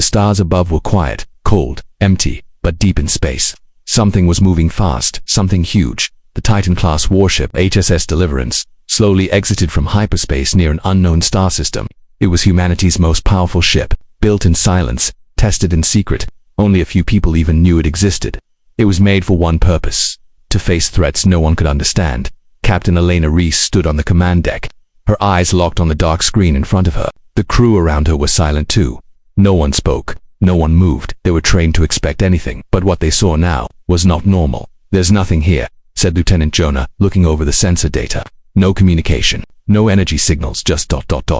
The stars above were quiet, cold, empty, but deep in space. Something was moving fast, something huge. The Titan-class warship HSS Deliverance slowly exited from hyperspace near an unknown star system. It was humanity's most powerful ship, built in silence, tested in secret. Only a few people even knew it existed. It was made for one purpose: to face threats no one could understand. Captain Elena Reece stood on the command deck, her eyes locked on the dark screen in front of her. The crew around her was silent too. No one spoke, no one moved. They were trained to expect anything, but what they saw now was not normal. "There's nothing here," said Lieutenant Jonah, looking over the sensor data. "No communication, no energy signals, just ...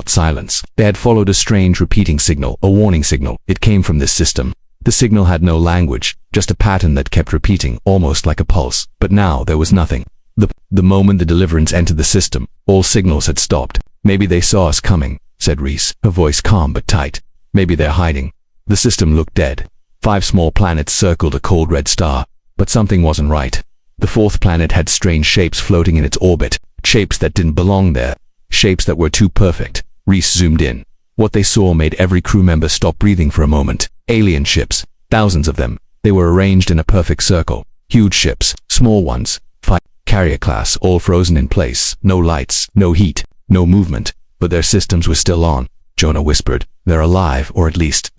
silence." They had followed a strange repeating signal, a warning signal. It came from this system. The signal had no language, just a pattern that kept repeating, almost like a pulse. But now there was nothing. The moment the Deliverance entered the system, all signals had stopped. "Maybe they saw us coming," said Reece, her voice calm but tight. "Maybe they're hiding." The system looked dead. 5 small planets circled a cold red star, but something wasn't right. The 4th planet had strange shapes floating in its orbit, shapes that didn't belong there, shapes that were too perfect. Reece zoomed in. What they saw made every crew member stop breathing for a moment. Alien ships, thousands of them. They were arranged in a perfect circle. Huge ships, small ones, carrier class, all frozen in place. No lights, no heat, no movement, but their systems were still on. Jonah whispered, "They're alive, or at least ...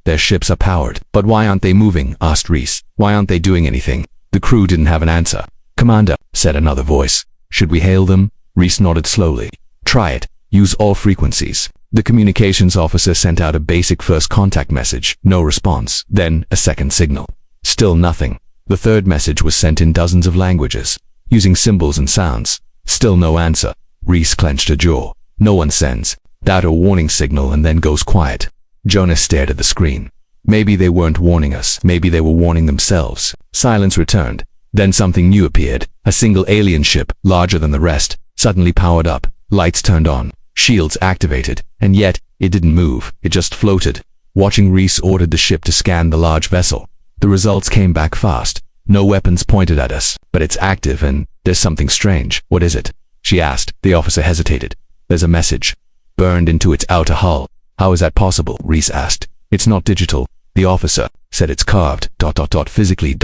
Their ships are powered." "But why aren't they moving?" asked Reece. "Why aren't they doing anything?" The crew didn't have an answer. "Commander," said another voice. "Should we hail them?" Reece nodded slowly. "Try it. Use all frequencies." The communications officer sent out a basic first contact message. No response. Then a second signal. Still nothing. The third message was sent in dozens of languages, using symbols and sounds. Still no answer. Reece clenched her jaw. No one sends that a warning signal and then goes quiet. Jonah stared at the screen. Maybe they weren't warning us. Maybe they were warning themselves. Silence returned. Then something new appeared. A single alien ship, larger than the rest, suddenly powered up. Lights turned on. Shields activated. And yet, it didn't move. It just floated. Watching, Reece ordered the ship to scan the large vessel. The results came back fast. No weapons pointed at us, but it's active and there's something strange. "What is it?" she asked. The officer hesitated. "There's a message burned into its outer hull." "How is that possible?" Reece asked. "It's not digital." The officer said. "It's carved ... physically ...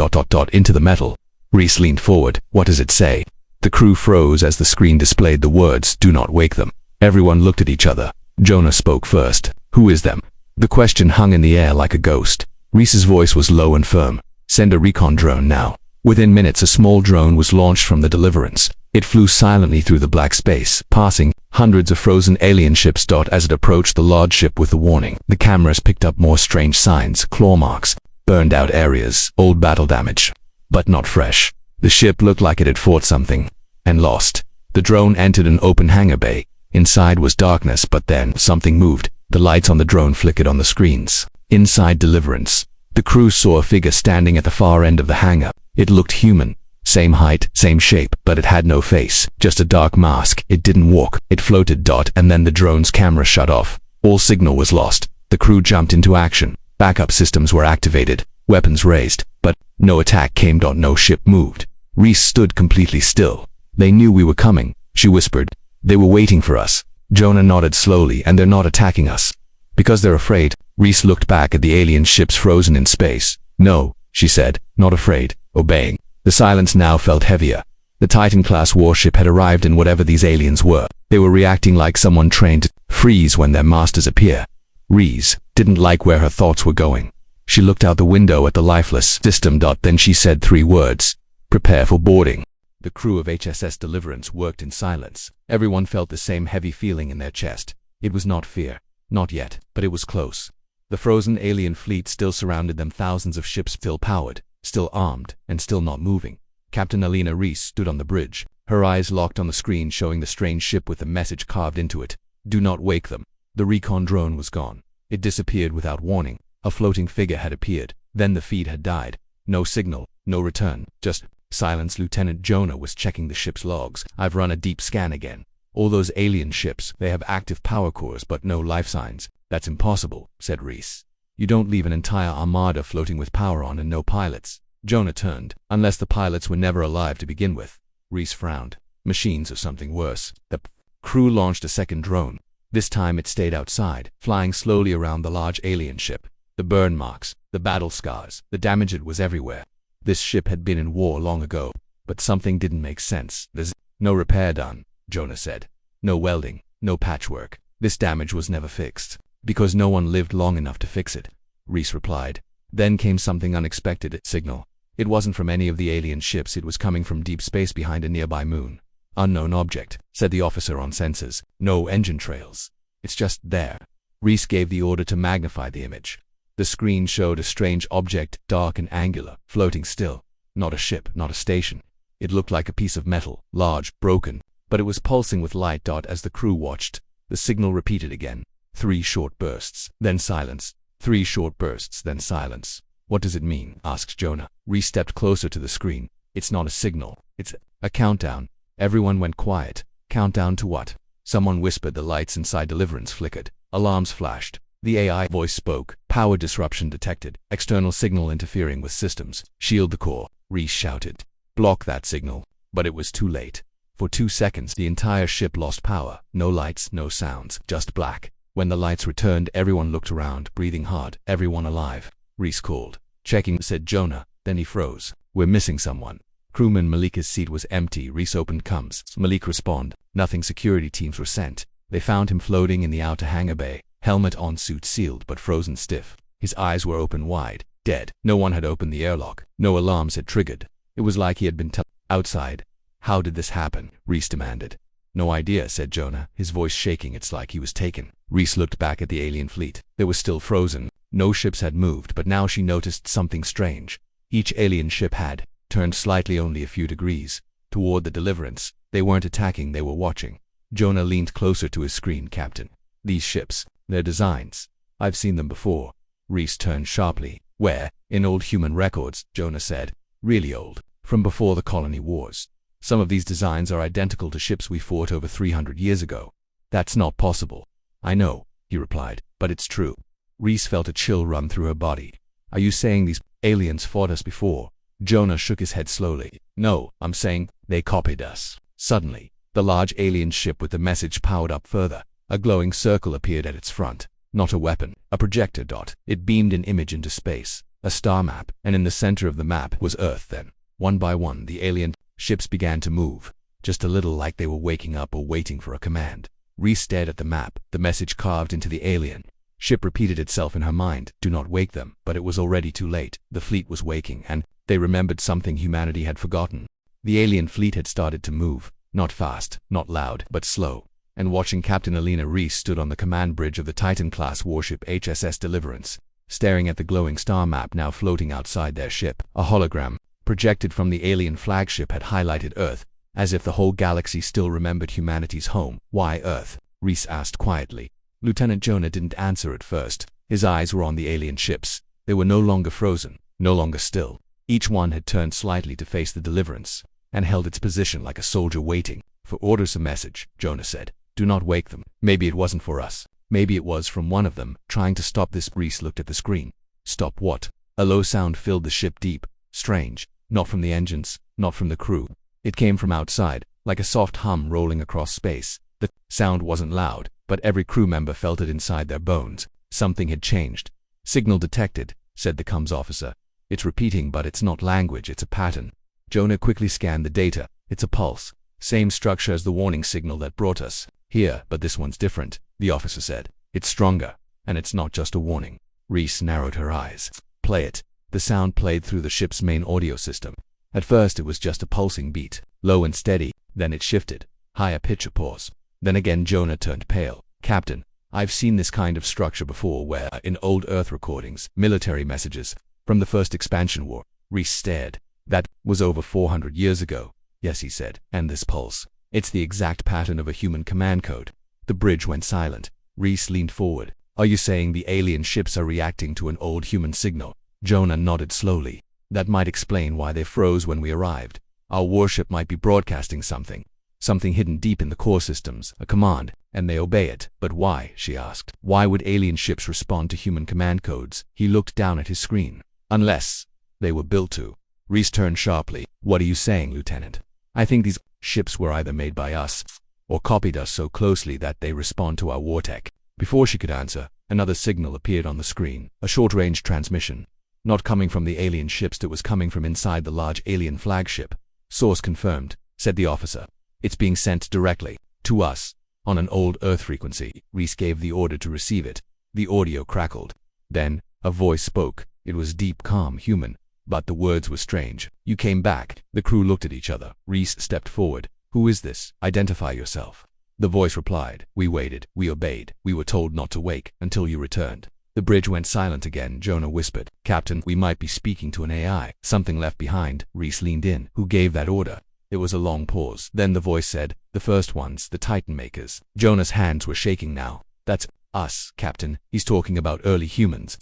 into the metal." Reece leaned forward. "What does it say?" The crew froze as the screen displayed the words, "Do not wake them." Everyone looked at each other. Jonah spoke first. "Who is them?" The question hung in the air like a ghost. Reece's voice was low and firm. "Send a recon drone now." Within minutes, a small drone was launched from the Deliverance. It flew silently through the black space, passing hundreds of frozen alien ships. As it approached the large ship with the warning, the cameras picked up more strange signs: claw marks, burned out areas, old battle damage, but not fresh. The ship looked like it had fought something and lost. The drone entered an open hangar bay. Inside was darkness, but then something moved. The lights on the drone flickered on the screens. Inside Deliverance, the crew saw a figure standing at the far end of the hangar. It looked human. Same height, same shape, but it had no face. Just a dark mask. It didn't walk. It floated. And then the drone's camera shut off. All signal was lost. The crew jumped into action. Backup systems were activated. Weapons raised. But no attack came. No ship moved. Reece stood completely still. "They knew we were coming," she whispered. "They were waiting for us." Jonah nodded slowly. "And they're not attacking us because they're afraid." Reece looked back at the alien ships frozen in space. "No," she said, "not afraid, obeying." The silence now felt heavier. The Titan-class warship had arrived, and whatever these aliens were, they were reacting like someone trained to freeze when their masters appear. Reece didn't like where her thoughts were going. She looked out the window at the lifeless system. Then she said 3 words: "Prepare for boarding." The crew of HSS Deliverance worked in silence. Everyone felt the same heavy feeling in their chest. It was not fear. Not yet, but it was close. The frozen alien fleet still surrounded them, thousands of ships still powered, still armed, and still not moving. Captain Elena Reece stood on the bridge, her eyes locked on the screen showing the strange ship with the message carved into it. "Do not wake them." The recon drone was gone. It disappeared without warning. A floating figure had appeared. Then the feed had died. No signal, no return, just silence. Lieutenant Jonah was checking the ship's logs. "I've run a deep scan again. All those alien ships, they have active power cores but no life signs." "That's impossible," said Reece. "You don't leave an entire armada floating with power on and no pilots." Jonah turned. "Unless the pilots were never alive to begin with." Reece frowned. "Machines or something worse." The crew launched a second drone. This time it stayed outside, flying slowly around the large alien ship. The burn marks, the battle scars, the damage, it was everywhere. This ship had been in war long ago, but something didn't make sense. There's no repair done, Jonah said. No welding, no patchwork. This damage was never fixed, because no one lived long enough to fix it, Reece replied. Then came something unexpected. A signal. It wasn't from any of the alien ships, it was coming from deep space behind a nearby moon. Unknown object, said the officer on sensors. No engine trails. It's just there. Reece gave the order to magnify the image. The screen showed a strange object, dark and angular, floating still. Not a ship, not a station. It looked like a piece of metal, large, broken, but it was pulsing with light. As the crew watched, the signal repeated again. 3 short bursts, then silence. 3 short bursts, then silence. What does it mean? Asked Jonah. Reece stepped closer to the screen. It's not a signal. It's a countdown. Everyone went quiet. Countdown to what? Someone whispered. The lights inside Deliverance flickered. Alarms flashed. The AI voice spoke. Power disruption detected. External signal interfering with systems. Shield the core. Reece shouted. Block that signal. But it was too late. For 2 seconds, the entire ship lost power. No lights, no sounds, just black. When the lights returned, everyone looked around, breathing hard. Everyone alive. Reece called. Checking, said Jonah. Then he froze. We're missing someone. Crewman Malika's seat was empty. Reece opened comms. Malik responded. Nothing. Security teams were sent. They found him floating in the outer hangar bay. Helmet on, suit sealed but frozen stiff. His eyes were open wide. Dead. No one had opened the airlock. No alarms had triggered. It was like he had been outside. How did this happen? Reece demanded. No idea, said Jonah, his voice shaking. It's like he was taken. Reece looked back at the alien fleet. They were still frozen. No ships had moved, but now she noticed something strange. Each alien ship had turned slightly, only a few degrees, toward the Deliverance. They weren't attacking, they were watching. Jonah leaned closer to his screen. Captain, these ships, their designs. I've seen them before. Reece turned sharply. Where? In old human records, Jonah said. Really old. From before the colony wars. Some of these designs are identical to ships we fought over 300 years ago. That's not possible. I know, he replied, but it's true. Reece felt a chill run through her body. Are you saying these aliens fought us before? Jonah shook his head slowly. No, I'm saying they copied us. Suddenly, the large alien ship with the message powered up further. A glowing circle appeared at its front. Not a weapon, a projector. It beamed an image into space, a star map, and in the center of the map was Earth. Then, one by one, the alien ships began to move, just a little like they were waking up or waiting for a command. Reece stared at the map. The message carved into the alien ship repeated itself in her mind. Do not wake them. But it was already too late. The fleet was waking, and they remembered something humanity had forgotten. The alien fleet had started to move, not fast, not loud, but slow. And watching, Captain Elena Reece stood on the command bridge of the Titan-class warship HSS Deliverance, staring at the glowing star map now floating outside their ship. A hologram, projected from the alien flagship, had highlighted Earth, as if the whole galaxy still remembered humanity's home. Why Earth? Reece asked quietly. Lieutenant Jonah didn't answer at first. His eyes were on the alien ships. They were no longer frozen, no longer still. Each one had turned slightly to face the Deliverance, and held its position like a soldier waiting for orders. A message, Jonah said. Do not wake them. Maybe it wasn't for us. Maybe it was from one of them, trying to stop this. Reece looked at the screen. Stop what? A low sound filled the ship, deep, strange. Not from the engines, not from the crew. It came from outside, like a soft hum rolling across space. The sound wasn't loud, but every crew member felt it inside their bones. Something had changed. Signal detected, said the comms officer. It's repeating, but it's not language, it's a pattern. Jonah quickly scanned the data. It's a pulse. Same structure as the warning signal that brought us here, but this one's different, the officer said. It's stronger, and it's not just a warning. Reece narrowed her eyes. Play it. The sound played through the ship's main audio system. At first it was just a pulsing beat, low and steady, then it shifted. Higher pitch, a pause. Then again. Jonah turned pale. Captain, I've seen this kind of structure before where, in old Earth recordings, military messages, from the first expansion war. Reece stared. That was over 400 years ago. Yes, he said. And this pulse. It's the exact pattern of a human command code. The bridge went silent. Reece leaned forward. Are you saying the alien ships are reacting to an old human signal? Jonah nodded slowly. That might explain why they froze when we arrived. Our warship might be broadcasting something. Something hidden deep in the core systems, a command, and they obey it. But why? She asked. Why would alien ships respond to human command codes? He looked down at his screen. Unless they were built to. Reece turned sharply. What are you saying, Lieutenant? I think these ships were either made by us, or copied us so closely that they respond to our war tech. Before she could answer, Another signal appeared on the screen, a short-range transmission. Not coming from the alien ships, it was coming from inside the large alien flagship. Source confirmed, said the officer. It's being sent directly to us on an old Earth frequency. Reece gave the order to receive it. The audio crackled. Then, a voice spoke. It was deep, calm, human, but the words were strange. You came back. The crew looked at each other. Reece stepped forward. Who is this? Identify yourself. The voice replied. We waited. We obeyed. We were told not to wake until you returned. The bridge went silent again. Jonah whispered. Captain, we might be speaking to an AI. Something left behind. Reece leaned in. Who gave that order? There was a long pause. Then the voice said, the first ones, the Titan makers. Jonah's hands were shaking now. That's us, Captain. He's talking about early humans.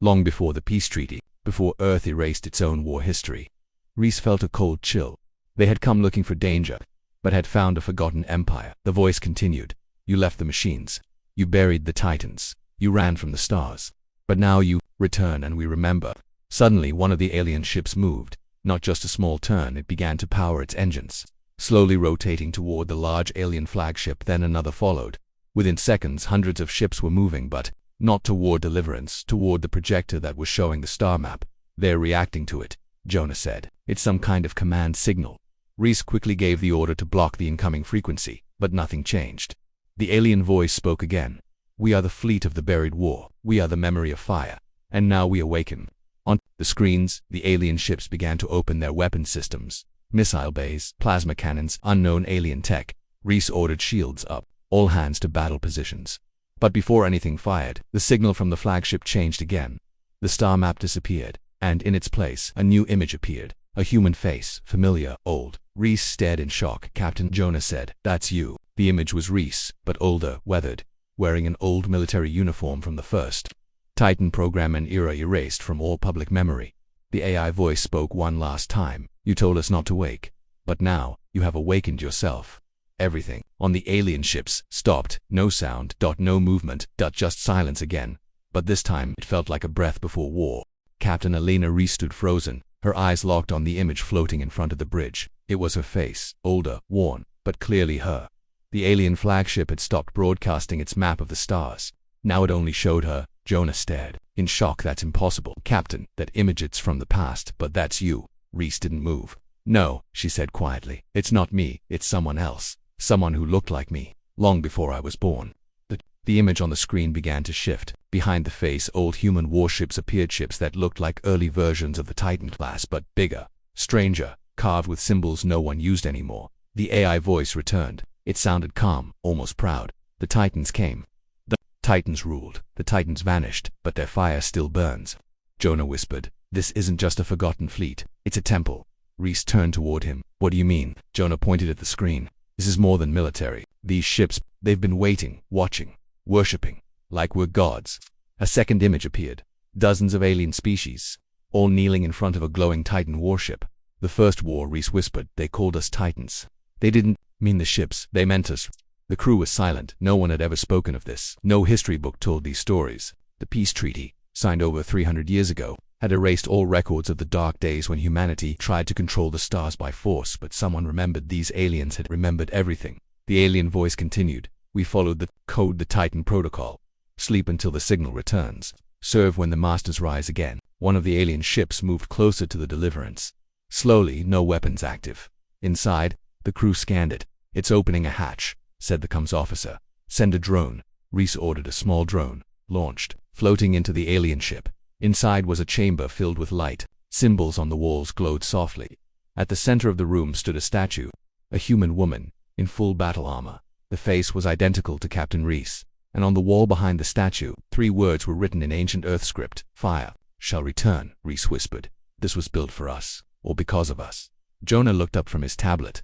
Long before the peace treaty, before Earth erased its own war history. Reece felt a cold chill. They had come looking for danger, but had found a forgotten empire. The voice continued. You left the machines. You buried the Titans. You ran from the stars. But now you return and we remember. Suddenly one of the alien ships moved. Not just a small turn, it began to power its engines. Slowly rotating toward the large alien flagship, then another followed. Within seconds, hundreds of ships were moving, but not toward Deliverance, toward the projector that was showing the star map. They're reacting to it, Jonah said. It's some kind of command signal. Reece quickly gave the order to block the incoming frequency, but nothing changed. The alien voice spoke again. We are the fleet of the buried war. We are the memory of fire. And now we awaken. On the screens, the alien ships began to open their weapon systems. Missile bays, plasma cannons, unknown alien tech. Reece ordered shields up. All hands to battle positions. But before anything fired, the signal from the flagship changed again. The star map disappeared, and in its place, a new image appeared. A human face, familiar, old. Reece stared in shock. Captain, Jonah said, that's you. The image was Reece, but older, weathered, wearing an old military uniform from the first Titan program and era erased from all public memory. The AI voice spoke one last time. You told us not to wake. But now, you have awakened yourself. Everything on the alien ships stopped. No sound, no movement, just silence again. But this time, it felt like a breath before war. Captain Elena Reece stood frozen, her eyes locked on the image floating in front of the bridge. It was her face, older, worn, but clearly her. The alien flagship had stopped broadcasting its map of the stars. Now it only showed her. Jonah stared. In shock. That's impossible. Captain, that image, it's from the past, but that's you. Reece didn't move. No, she said quietly. It's not me, it's someone else. Someone who looked like me, long before I was born. The image on the screen began to shift. Behind the face, old human warships appeared, ships that looked like early versions of the Titan class, but bigger, stranger, carved with symbols no one used anymore. The AI voice returned. It sounded calm, almost proud. The Titans came. The Titans ruled. The Titans vanished, but their fire still burns. Jonah whispered. This isn't just a forgotten fleet. It's a temple. Reece turned toward him. What do you mean? Jonah pointed at the screen. This is more than military. These ships, they've been waiting, watching, worshipping, like we're gods. A second image appeared. Dozens of alien species, all kneeling in front of a glowing Titan warship. The first war, Reece whispered. They called us Titans. They didn't mean the ships. They meant us. The crew was silent. No one had ever spoken of this. No history book told these stories. The peace treaty, signed over 300 years ago, had erased all records of the dark days when humanity tried to control the stars by force, but someone remembered. These aliens had remembered everything. The alien voice continued. We followed the code, the Titan protocol. Sleep until the signal returns. Serve when the masters rise again. One of the alien ships moved closer to the Deliverance. Slowly, no weapons active. Inside, the crew scanned it. It's opening a hatch, said the comms officer. Send a drone. Reece ordered. A small drone launched, floating into the alien ship. Inside was a chamber filled with light. Symbols on the walls glowed softly. At the center of the room stood a statue, a human woman, in full battle armor. The face was identical to Captain Reece, and on the wall behind the statue, 3 words were written in ancient Earth script. Fire shall return, Reece whispered. This was built for us, or because of us. Jonah looked up from his tablet.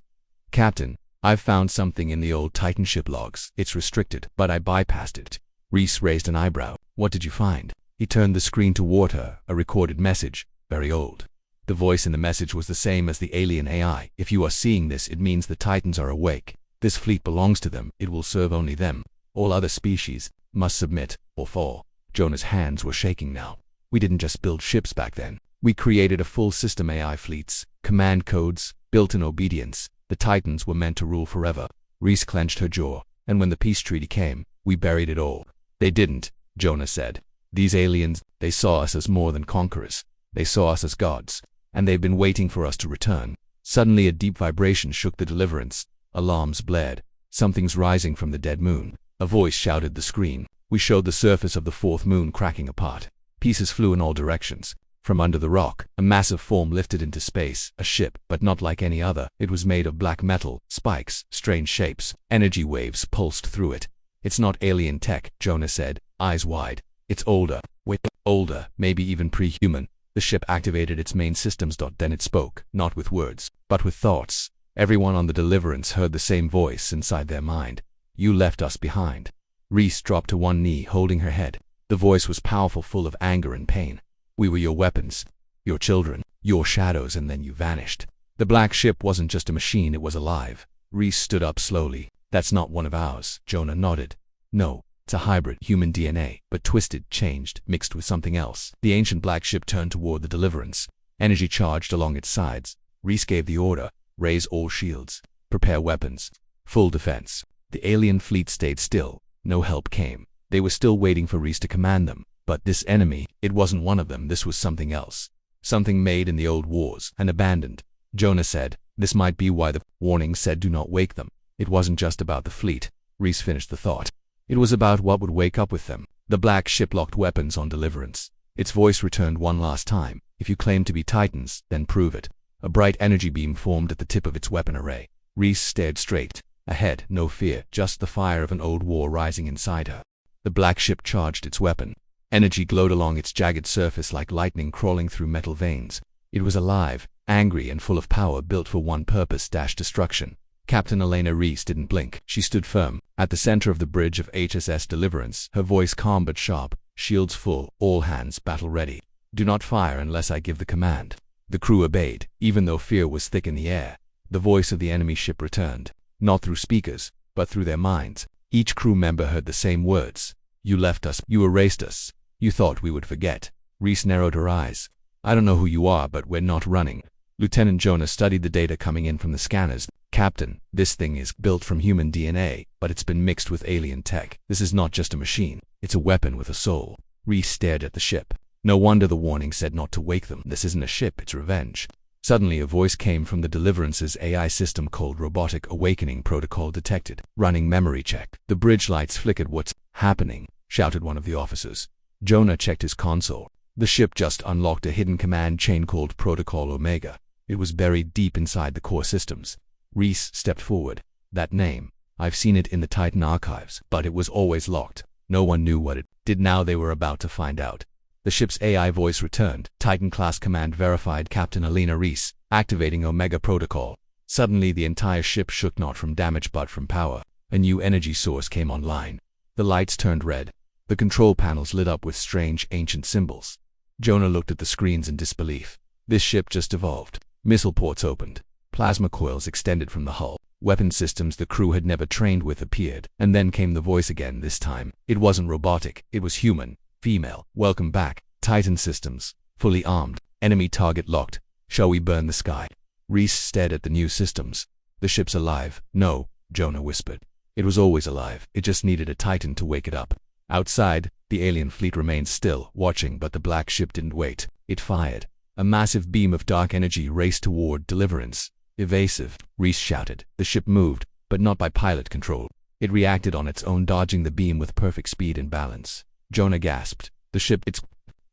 Captain, I've found something in the old Titan ship logs. It's restricted, but I bypassed it. Reece raised an eyebrow. What did you find? He turned the screen toward her, a recorded message, very old. The voice in the message was the same as the alien AI. If you are seeing this, it means the Titans are awake. This fleet belongs to them. It will serve only them. All other species must submit or fall. Jonah's hands were shaking now. We didn't just build ships back then. We created a full system. AI fleets, command codes, built-in obedience. The Titans were meant to rule forever. Reece clenched her jaw. And when the peace treaty came, we buried it all. They didn't. Jonah said. These aliens, they saw us as more than conquerors. They saw us as gods. And they've been waiting for us to return. Suddenly a deep vibration shook the Deliverance. Alarms blared. Something's rising from the dead moon. A voice shouted the screen. We showed the surface of the fourth moon cracking apart. Pieces flew in all directions. From under the rock, a massive form lifted into space, a ship, but not like any other. It was made of black metal, spikes, strange shapes. Energy waves pulsed through it. It's not alien tech, Jonah said, eyes wide. It's older. Way older, maybe even pre-human. The ship activated its main systems. Then it spoke, not with words, but with thoughts. Everyone on the Deliverance heard the same voice inside their mind. You left us behind. Reece dropped to one knee, holding her head. The voice was powerful, full of anger and pain. We were your weapons, your children, your shadows, and then you vanished. The black ship wasn't just a machine, it was alive. Reece stood up slowly. That's not one of ours, Jonah nodded. No, it's a hybrid, human DNA, but twisted, changed, mixed with something else. The ancient black ship turned toward the Deliverance. Energy charged along its sides. Reece gave the order, raise all shields, prepare weapons, full defense. The alien fleet stayed still. No help came. They were still waiting for Reece to command them. But this enemy, it wasn't one of them, this was something else. Something made in the old wars and abandoned. Jonah said, this might be why the warning said do not wake them. It wasn't just about the fleet. Reece finished the thought. It was about what would wake up with them. The black ship locked weapons on Deliverance. Its voice returned one last time. If you claim to be Titans, then prove it. A bright energy beam formed at the tip of its weapon array. Reece stared straight ahead, no fear, just the fire of an old war rising inside her. The black ship charged its weapon. Energy glowed along its jagged surface like lightning crawling through metal veins. It was alive, angry, and full of power, built for one purpose: destruction. Captain Elena Reece didn't blink. She stood firm, at the center of the bridge of HSS Deliverance, her voice calm but sharp, shields full, all hands battle ready. Do not fire unless I give the command. The crew obeyed, even though fear was thick in the air. The voice of the enemy ship returned, not through speakers, but through their minds. Each crew member heard the same words. You left us, you erased us. You thought we would forget. Reece narrowed her eyes. I don't know who you are, but we're not running. Lieutenant Jonah studied the data coming in from the scanners. Captain, this thing is built from human DNA, but it's been mixed with alien tech. This is not just a machine. It's a weapon with a soul. Reece stared at the ship. No wonder the warning said not to wake them. This isn't a ship, it's revenge. Suddenly a voice came from the Deliverance's AI system called Robotic Awakening Protocol detected. Running memory check. The bridge lights flickered. What's happening? Shouted one of the officers. Jonah checked his console. The ship just unlocked a hidden command chain called Protocol Omega. It was buried deep inside the core systems. Reece stepped forward. That name. I've seen it in the Titan archives, but it was always locked. No one knew what it did. Now they were about to find out. The ship's AI voice returned. Titan-class command verified. Captain Elena Reece, activating Omega Protocol. Suddenly the entire ship shook, not from damage but from power. A new energy source came online. The lights turned red. The control panels lit up with strange, ancient symbols. Jonah looked at the screens in disbelief. This ship just evolved. Missile ports opened. Plasma coils extended from the hull. Weapon systems the crew had never trained with appeared. And then came the voice again. This time, it wasn't robotic. It was human. Female. Welcome back. Titan systems. Fully armed. Enemy target locked. Shall we burn the sky? Reece stared at the new systems. The ship's alive. No, Jonah whispered. It was always alive. It just needed a Titan to wake it up. Outside, the alien fleet remained still, watching, but the black ship didn't wait. It fired. A massive beam of dark energy raced toward Deliverance. Evasive, Reece shouted. The ship moved, but not by pilot control. It reacted on its own, dodging the beam with perfect speed and balance. Jonah gasped. The ship, it's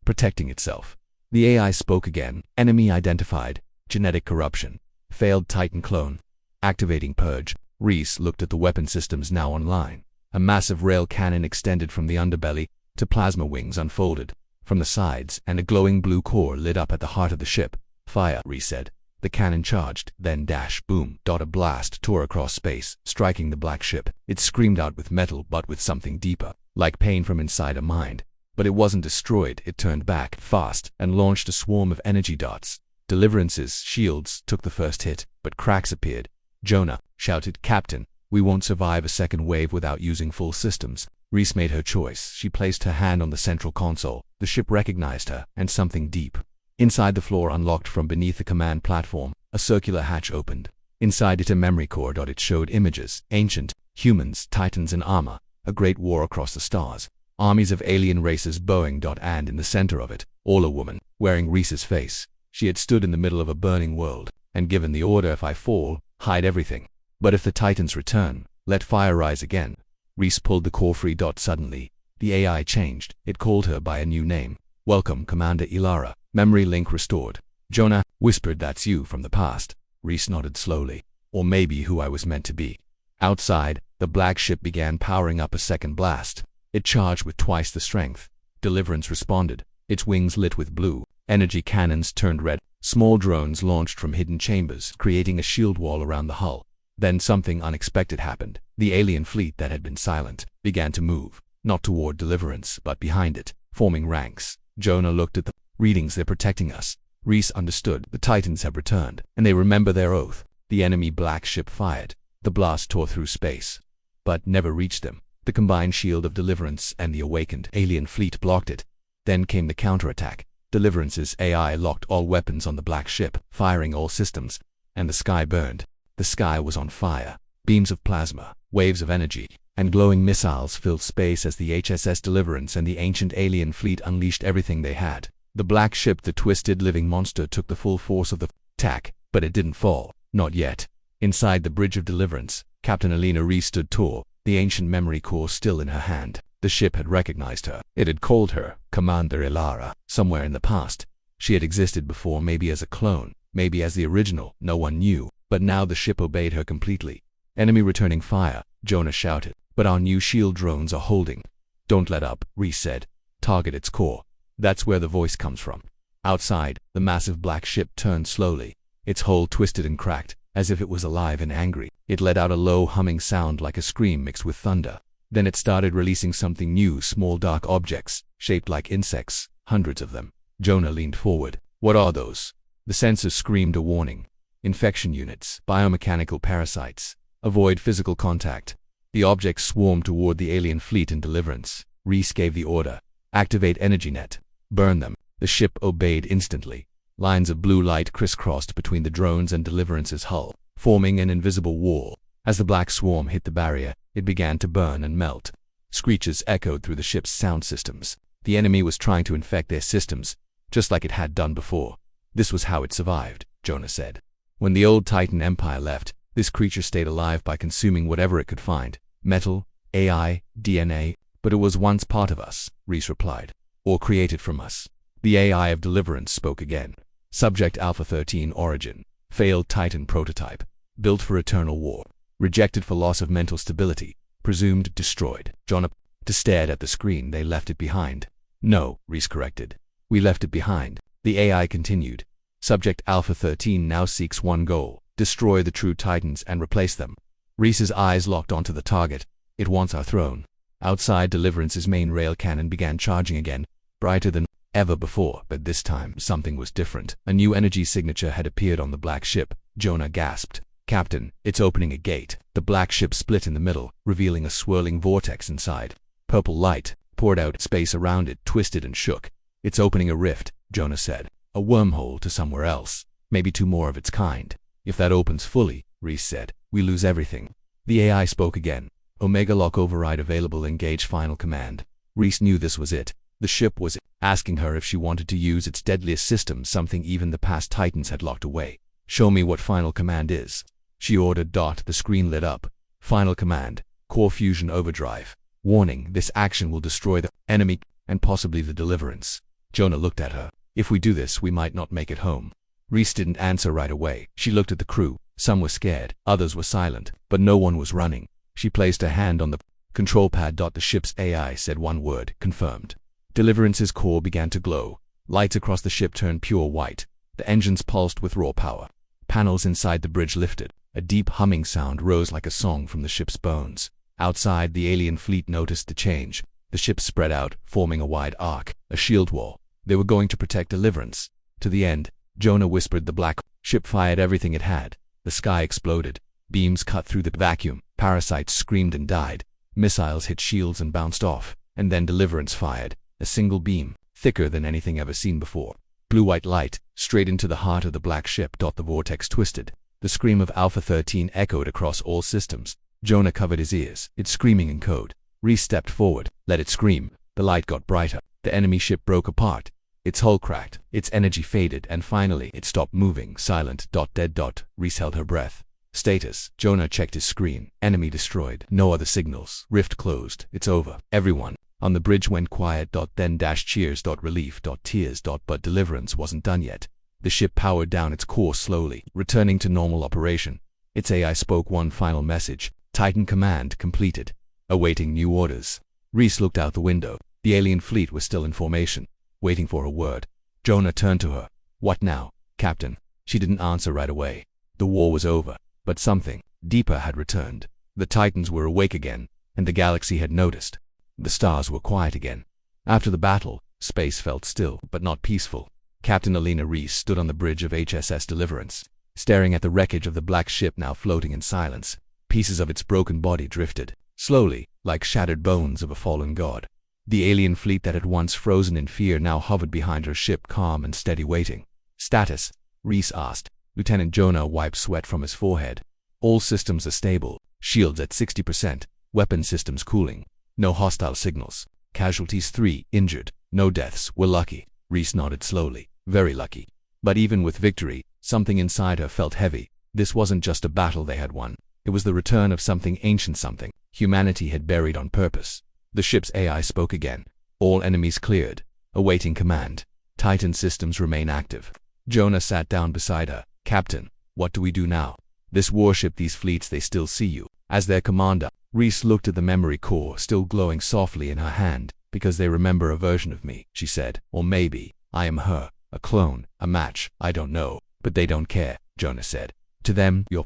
protecting itself. The AI spoke again. Enemy identified. Genetic corruption. Failed Titan clone. Activating purge. Reece looked at the weapon systems now online. A massive rail cannon extended from the underbelly to plasma wings unfolded from the sides, and a glowing blue core lit up at the heart of the ship. Fire, Reece said. The cannon charged, then dash, boom, a blast tore across space, striking the black ship. It screamed out with metal, but with something deeper, like pain from inside a mind. But it wasn't destroyed. It turned back, fast, and launched a swarm of energy darts. Deliverance's shields took the first hit, but cracks appeared. Jonah shouted, Captain, we won't survive a second wave without using full systems. Reece made her choice. She placed her hand on the central console. The ship recognized her, and something deep inside the floor unlocked from beneath the command platform. A circular hatch opened. Inside it a memory core. It showed images. Ancient, humans, Titans in armor. A great war across the stars. Armies of alien races bowing. And in the center of it, all a woman, wearing Reece's face. She had stood in the middle of a burning world, and given the order, if I fall, hide everything. But if the Titans return, let fire rise again. Reece pulled the core free. Suddenly, the AI changed. It called her by a new name. Welcome, Commander Ilara. Memory link restored. Jonah whispered, that's you from the past. Reece nodded slowly. Or maybe who I was meant to be. Outside, the black ship began powering up a second blast. It charged with twice the strength. Deliverance responded. Its wings lit with blue. Energy cannons turned red. Small drones launched from hidden chambers, creating a shield wall around the hull. Then something unexpected happened. The alien fleet that had been silent began to move, not toward Deliverance, but behind it, forming ranks. Jonah looked at the readings. They're protecting us. Reece understood. The Titans have returned, and they remember their oath. The enemy black ship fired. The blast tore through space, but never reached them. The combined shield of Deliverance and the awakened alien fleet blocked it. Then came the counterattack. Deliverance's AI locked all weapons on the black ship, firing all systems, and the sky burned. The sky was on fire. Beams of plasma, waves of energy, and glowing missiles filled space as the HSS Deliverance and the ancient alien fleet unleashed everything they had. The black ship, the twisted living monster, took the full force of the attack, but it didn't fall. Not yet. Inside the bridge of Deliverance, Captain Elena Reece stood tall, the ancient memory core still in her hand. The ship had recognized her. It had called her Commander Ilara. Somewhere in the past, she had existed before, maybe as a clone, maybe as the original. No one knew, but now the ship obeyed her completely. Enemy returning fire, Jonah shouted, but our new shield drones are holding. Don't let up, Reece said. Target its core. That's where the voice comes from. Outside, the massive black ship turned slowly. Its hull twisted and cracked, as if it was alive and angry. It let out a low humming sound like a scream mixed with thunder. Then it started releasing something new, small dark objects, shaped like insects, hundreds of them. Jonah leaned forward. What are those? The sensors screamed a warning. Infection units, biomechanical parasites. Avoid physical contact. The objects swarmed toward the alien fleet in Deliverance. Reece gave the order. Activate energy net. Burn them. The ship obeyed instantly. Lines of blue light crisscrossed between the drones and Deliverance's hull, forming an invisible wall. As the black swarm hit the barrier, it began to burn and melt. Screeches echoed through the ship's sound systems. The enemy was trying to infect their systems, just like it had done before. This was how it survived, Jonah said. When the old Titan Empire left, this creature stayed alive by consuming whatever it could find. Metal, AI, DNA, but it was once part of us, Reece replied. Or created from us. The AI of Deliverance spoke again. Subject Alpha 13 origin. Failed Titan prototype. Built for eternal war. Rejected for loss of mental stability. Presumed destroyed. Jonah stared at the screen. They left it behind. No, Reece corrected. We left it behind. The AI continued. Subject Alpha 13 now seeks one goal. Destroy the true Titans and replace them. Reece's eyes locked onto the target. It wants our throne. Outside, Deliverance's main rail cannon began charging again, brighter than ever before, but this time something was different. A new energy signature had appeared on the black ship. Jonah gasped. Captain, it's opening a gate. The black ship split in the middle, revealing a swirling vortex inside. Purple light poured out. Space around it twisted and shook. It's opening a rift, Jonah said. A wormhole to somewhere else. Maybe two more of its kind. If that opens fully, Reece said, we lose everything. The AI spoke again. Omega lock override available. Engage final command. Reece knew this was it. The ship was asking her if she wanted to use its deadliest system, something even the past Titans had locked away. Show me what final command is. She ordered. The screen lit up. Final command. Core fusion overdrive. Warning, this action will destroy the enemy and possibly the Deliverance. Jonah looked at her. If we do this, we might not make it home. Reece didn't answer right away. She looked at the crew. Some were scared, others were silent, but no one was running. She placed her hand on the control pad. The ship's AI said one word. Confirmed. Deliverance's core began to glow. Lights across the ship turned pure white. The engines pulsed with raw power. Panels inside the bridge lifted. A deep humming sound rose like a song from the ship's bones. Outside, the alien fleet noticed the change. The ship spread out, forming a wide arc, a shield wall. They were going to protect Deliverance. To the end, Jonah whispered. The black ship fired everything it had. The sky exploded. Beams cut through the vacuum. Parasites screamed and died. Missiles hit shields and bounced off. And then Deliverance fired. A single beam, thicker than anything ever seen before. Blue-white light, straight into the heart of the black ship. The vortex twisted. The scream of Alpha 13 echoed across all systems. Jonah covered his ears. It's screaming in code. Reece stepped forward. Let it scream. The light got brighter. The enemy ship broke apart. Its hull cracked. Its energy faded, and finally it stopped moving. Silent. Dead. Reece held her breath. Status. Jonah checked his screen. Enemy destroyed. No other signals. Rift closed. It's over. Everyone on the bridge went quiet. Then cheers. Relief. Tears. But deliverance wasn't done yet. The ship powered down its course slowly, returning to normal operation. Its AI spoke one final message. Titan command completed. Awaiting new orders. Reece looked out the window. The alien fleet was still in formation, waiting for a word. Jonah turned to her. What now, Captain? She didn't answer right away. The war was over, but something deeper had returned. The Titans were awake again, and the galaxy had noticed. The stars were quiet again. After the battle, space felt still, but not peaceful. Captain Elena Reece stood on the bridge of HSS Deliverance, staring at the wreckage of the black ship now floating in silence. Pieces of its broken body drifted, slowly, like shattered bones of a fallen god. The alien fleet that had once frozen in fear now hovered behind her ship, calm and steady, waiting. Status? Reece asked. Lieutenant Jonah wiped sweat from his forehead. All systems are stable. Shields at 60%. Weapon systems cooling. No hostile signals. Casualties 3, injured. No deaths. We're lucky. Reece nodded slowly. Very lucky. But even with victory, something inside her felt heavy. This wasn't just a battle they had won. It was the return of something ancient, something humanity had buried on purpose. The ship's AI spoke again. All enemies cleared. Awaiting command. Titan systems remain active. Jonah sat down beside her. Captain, what do we do now? This warship, these fleets, they still see you as their commander. Reece looked at the memory core still glowing softly in her hand. Because they remember a version of me, she said. Or maybe I am her, a clone, a match, I don't know. But they don't care, Jonah said. To them, you're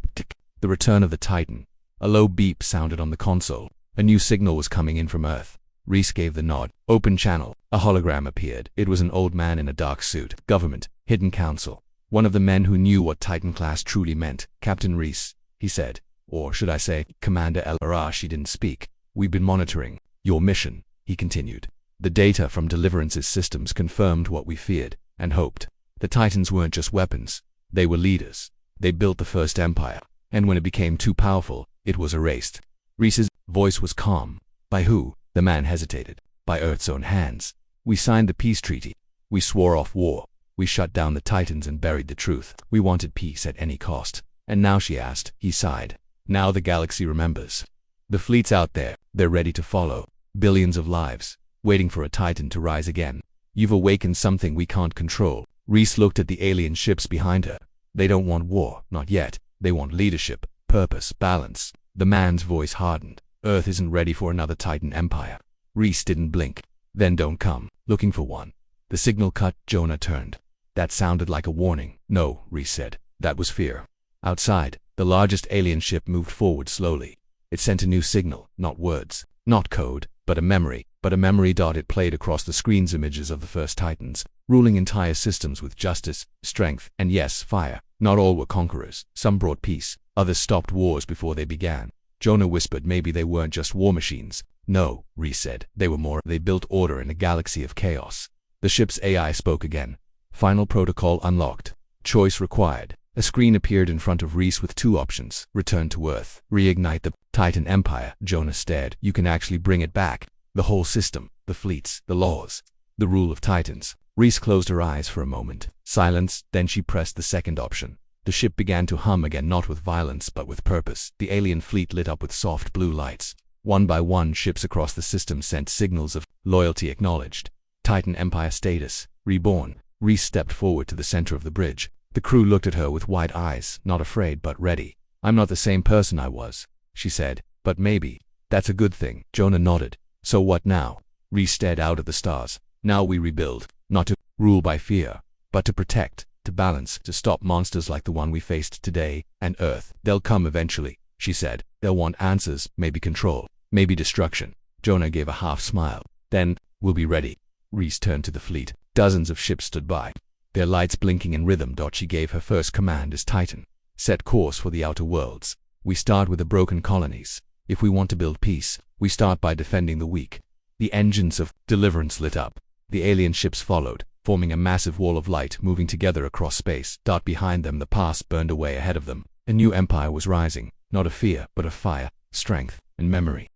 the return of the Titan. A low beep sounded on the console. A new signal was coming in from Earth. Reece gave the nod. Open channel. A hologram appeared. It was an old man in a dark suit. Government. Hidden Council. One of the men who knew what Titan class truly meant. Captain Reece, he said. Or should I say, Commander Elena. She didn't speak. We've been monitoring your mission, he continued. The data from Deliverance's systems confirmed what we feared and hoped. The Titans weren't just weapons. They were leaders. They built the first empire. And when it became too powerful, it was erased. Reece's voice was calm. By who? The man hesitated. By Earth's own hands. We signed the peace treaty. We swore off war. We shut down the Titans and buried the truth. We wanted peace at any cost. And now, she asked. He sighed. Now the galaxy remembers. The fleet's out there. They're ready to follow. Billions of lives, waiting for a Titan to rise again. You've awakened something we can't control. Reece looked at the alien ships behind her. They don't want war, not yet. They want leadership, purpose, balance. The man's voice hardened. Earth isn't ready for another Titan empire. Reece didn't blink. Then don't come looking for one. The signal cut. Jonah turned. That sounded like a warning. No, Reece said. That was fear. Outside, the largest alien ship moved forward slowly. It sent a new signal, not words, not code, but a memory. It played across the screen's images of the first Titans, ruling entire systems with justice, strength, and yes, fire. Not all were conquerors. Some brought peace. Others stopped wars before they began. Jonah whispered maybe they weren't just war machines. No, Reece said. They were more. They built order in a galaxy of chaos. The ship's AI spoke again. Final protocol unlocked. Choice required. A screen appeared in front of Reece with two options. Return to Earth. Reignite the Titan Empire. Jonah stared. You can actually bring it back. The whole system. The fleets. The laws. The rule of Titans. Reece closed her eyes for a moment. Silence. Then she pressed the second option. The ship began to hum again, not with violence but with purpose. The alien fleet lit up with soft blue lights. One by one, ships across the system sent signals of loyalty acknowledged. Titan Empire status. Reborn. Reece stepped forward to the center of the bridge. The crew looked at her with wide eyes, not afraid but ready. I'm not the same person I was, she said, but maybe that's a good thing. Jonah nodded. So what now? Reece stared out at the stars. Now we rebuild, not to rule by fear, but to protect, to balance, to stop monsters like the one we faced today, and Earth. They'll come eventually, she said. They'll want answers, maybe control, maybe destruction. Jonah gave a half smile. Then, we'll be ready. Reece turned to the fleet. Dozens of ships stood by, their lights blinking in rhythm. She gave her first command as Titan. Set course for the outer worlds. We start with the broken colonies. If we want to build peace, we start by defending the weak. The engines of Deliverance lit up. The alien ships followed, forming a massive wall of light moving together across space. Behind them, the past burned away ahead of them. A new empire was rising, not of fear, but of fire, strength, and memory.